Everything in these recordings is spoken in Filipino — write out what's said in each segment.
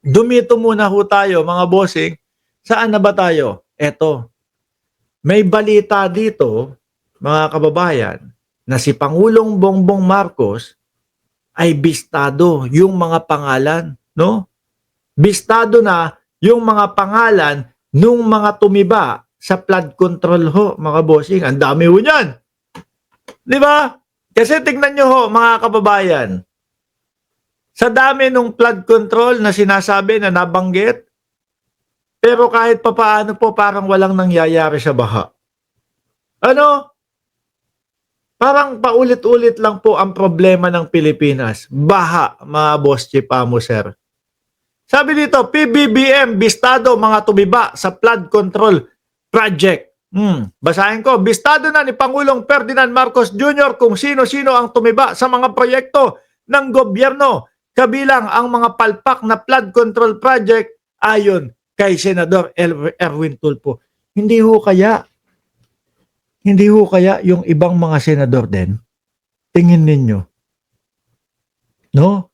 Dumito muna ho tayo mga bossing. Saan na ba tayo? Eto, may balita dito mga kababayan na si Pangulong Bongbong Marcos ay bistado yung mga pangalan, no? Bistado na yung mga pangalan nung mga tumiba sa flood control ho, mga bossing. Ang dami ho niyan. Di ba? Kasi tignan nyo ho, mga kababayan, sa dami nung flood control na sinasabi na nabanggit, pero kahit papaano po parang walang nangyayari sa baha. Ano? Parang paulit-ulit lang po ang problema ng Pilipinas. Baha, mga boss chief amo, sir. Sabi dito, PBBM, bistado mga tumiba sa flood control project. Basahin ko, bistado na ni Pangulong Ferdinand Marcos Jr. kung sino-sino ang tumiba sa mga proyekto ng gobyerno, kabilang ang mga palpak na flood control project ayon kay Senador Erwin Tulfo. Hindi ho kaya yung ibang mga senador din, tingin ninyo, no?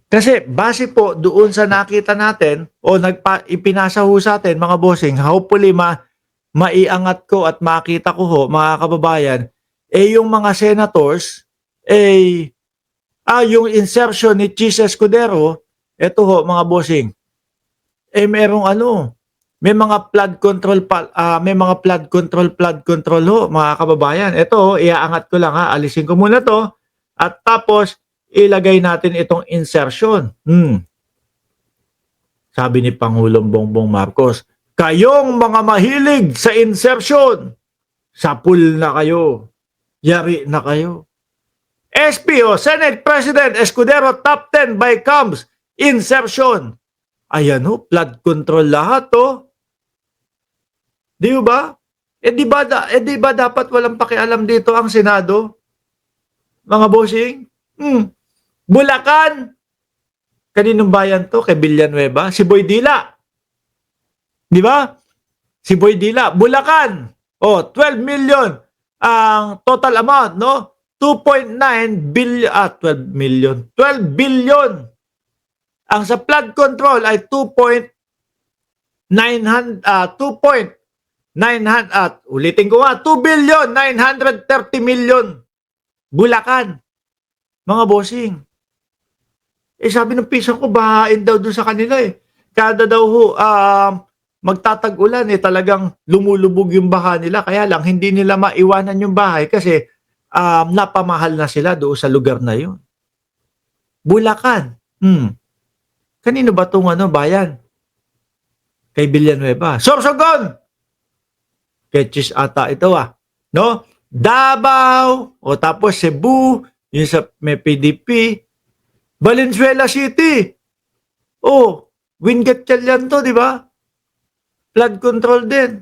Kasi base po doon sa nakita natin o ipinasa ho sa atin mga bossing, hopefully maiangat ko at makita ko ho mga kababayan, yung mga senators, yung insertion ni Chis Escudero, eto ho mga bossing, may mga flood control ho mga kababayan. Ito ho, iaangat ko lang ha, alisin ko muna to at tapos ilagay natin itong insertion. Sabi ni Pangulong Bongbong Marcos, kayong mga mahilig sa insertion, sapul na kayo, yari na kayo. SPO, Senate President Escudero, top 10 by comes insertion. Ayan ho, flood control lahat to. Di ba? Di ba dapat walang pakialam dito ang Senado? Mga bossing? Bulacan. Kaninong bayan to? Kay Villanueva? Si Boy Dila. Di ba? Si Boy Dila. Bulacan. 12 million ang total amount, no? 2.9 billion, 12 million. 12 billion. Ang sa flood control ay ulitin ko nga, 2,930 million. Bulacan. Mga bossing. Sabi ng pisang ko, bahain daw doon sa kanila Kada daw magtatag-ulan talagang lumulubog yung baha nila. Kaya lang, hindi nila maiwanan yung bahay kasi napamahal na sila doon sa lugar na yun. Bulacan. Kanino ba itong bayan? Kay Villanueva. Sorsogon! Kay Chis ata ito no? Davao, o tapos Cebu, yung sa may PDP, Valenzuela City. Wingatchalian to, di ba? Flood control din.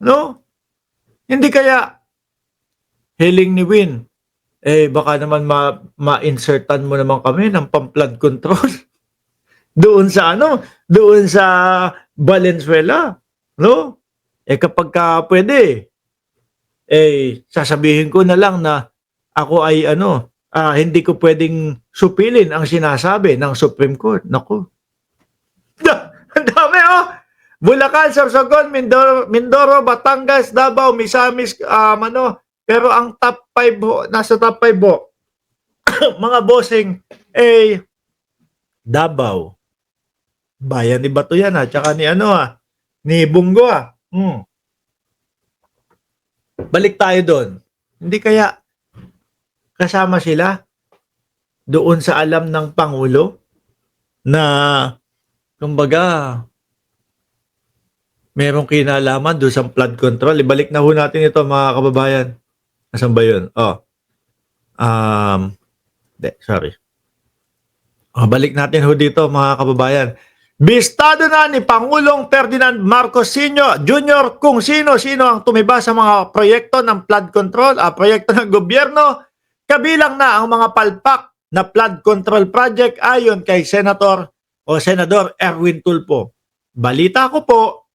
No? Hindi kaya hiling ni Win, baka naman ma-insertan mo naman kami ng pang-flood control. Doon sa Valenzuela. No? Kapag pwede, sasabihin ko na lang na ako ay hindi ko pwedeng supilin ang sinasabi ng Supreme Court. Naku. Ang dami Bulacan, Sorsogon, Mindoro, Batangas, Davao, Misamis, pero ang top 5 nasa top 5 mga bossing, Davao. Bayan ni Bato yan tsaka ni ni Bungo Balik tayo doon. Hindi kaya kasama sila doon sa alam ng Pangulo na kumbaga merong kinalaman doon sa flood control. Ibalik na ho natin ito mga kababayan. Asan ba yun? Sorry. Balik natin ho dito mga kababayan. Bistado na ni Pangulong Ferdinand Marcos Jr. kung sino-sino ang tumiba sa mga proyekto ng flood control, proyekto ng gobyerno, kabilang na ang mga palpak na flood control project ayon kay Senador Erwin Tulfo. Balita ko po,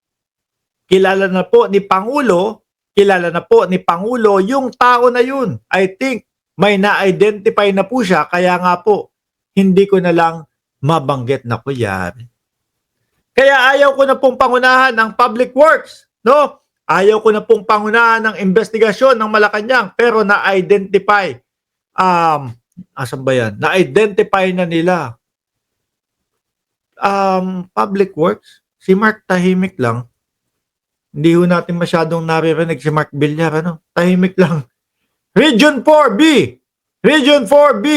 kilala na po ni Pangulo yung tao na yun. I think may na-identify na po siya, kaya nga po, hindi ko na lang mabanggit na ko yan. Kaya ayaw ko na pong pangunahan ng public works, no? Ayaw ko na pong pangunahan ng investigasyon ng Malacanang, pero na-identify, asan ba yan? Na-identify na nila. Public works, si Mark tahimik lang. Hindi ho natin masyadong naririnig si Mark Villar, ano? Tahimik lang. Region 4B! Region 4B!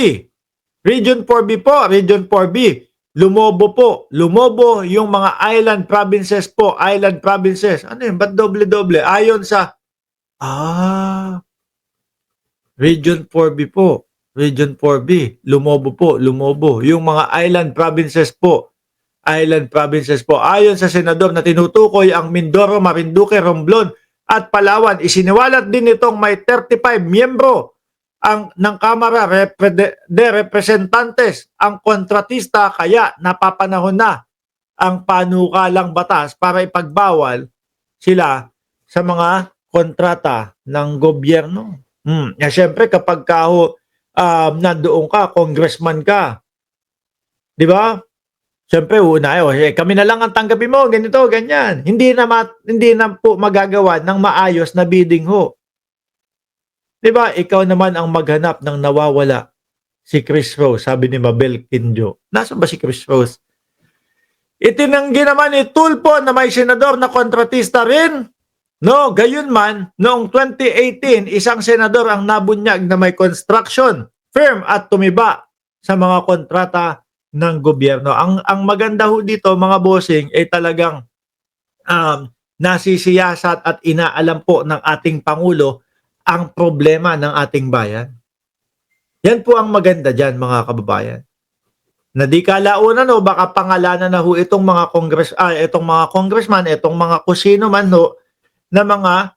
Region 4B po, Region 4B. Lumobo po. Lumobo yung mga island provinces po. Island provinces. Ano yun? Ba't doble-doble? Ayon sa... Region 4B po. Region 4B. Lumobo po. Lumobo. Yung mga island provinces po. Island provinces po. Ayon sa senador na tinutukoy ang Mindoro, Marinduque, Romblon at Palawan, isiniwalat din itong may 35 miyembro ng Kamara de Representantes ang kontratista, kaya napapanahon na ang panukalang batas para ipagbawal sila sa mga kontrata ng gobyerno. Siyempre kapag nandoon ka, congressman ka, di ba? Siyempre, kami na lang ang tanggapin mo, ganito, ganyan. Hindi na po magagawa ng maayos na bidding ho. Diba, ikaw naman ang maghanap ng nawawala. Si Chris Rose, sabi ni Mabel Quinjo. Nasaan ba si Chris Rose? Itinanggi naman ni Tulfo na may senador na kontratista rin. No, gayon man, noong 2018, isang senador ang nabunyag na may construction firm at tumiba sa mga kontrata ng gobyerno. Ang maganda ho dito, mga bossing, ay talagang nasisiyasat at inaalam po ng ating Pangulo ang problema ng ating bayan. Yan po ang maganda dyan, mga kababayan. Na di kalaunan ho, baka pangalanan na ho itong mga congressman, itong mga kusino man ho, na mga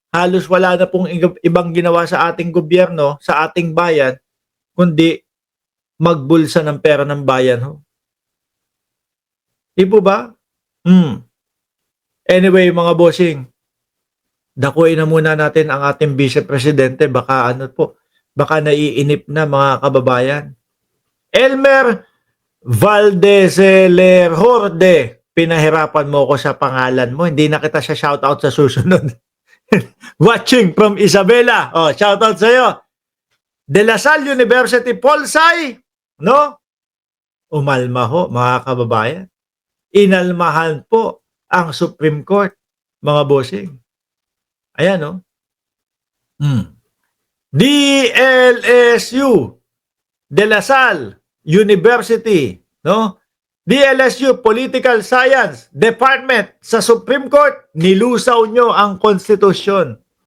halos wala na pong ibang ginawa sa ating gobyerno, sa ating bayan, kundi magbulsa ng pera ng bayan ho. Di po ba? Anyway, mga bossing, dakuin na muna natin ang ating Vice Presidente. Baka naiinip na, mga kababayan. Elmer Valdeselerhorde, pinahirapan mo ko sa pangalan mo. Hindi na kita siya shoutout sa susunod. Watching from Isabela. Shoutout sa'yo. De La Salle University, Polsay. No? Umalma ho, mga kababayan. Inalmahan po ang Supreme Court, mga bossing. Ayan, no? DLSU, De La Salle University, no? DLSU Political Science Department sa Supreme Court, nilusaw nyo ang konstitusyon.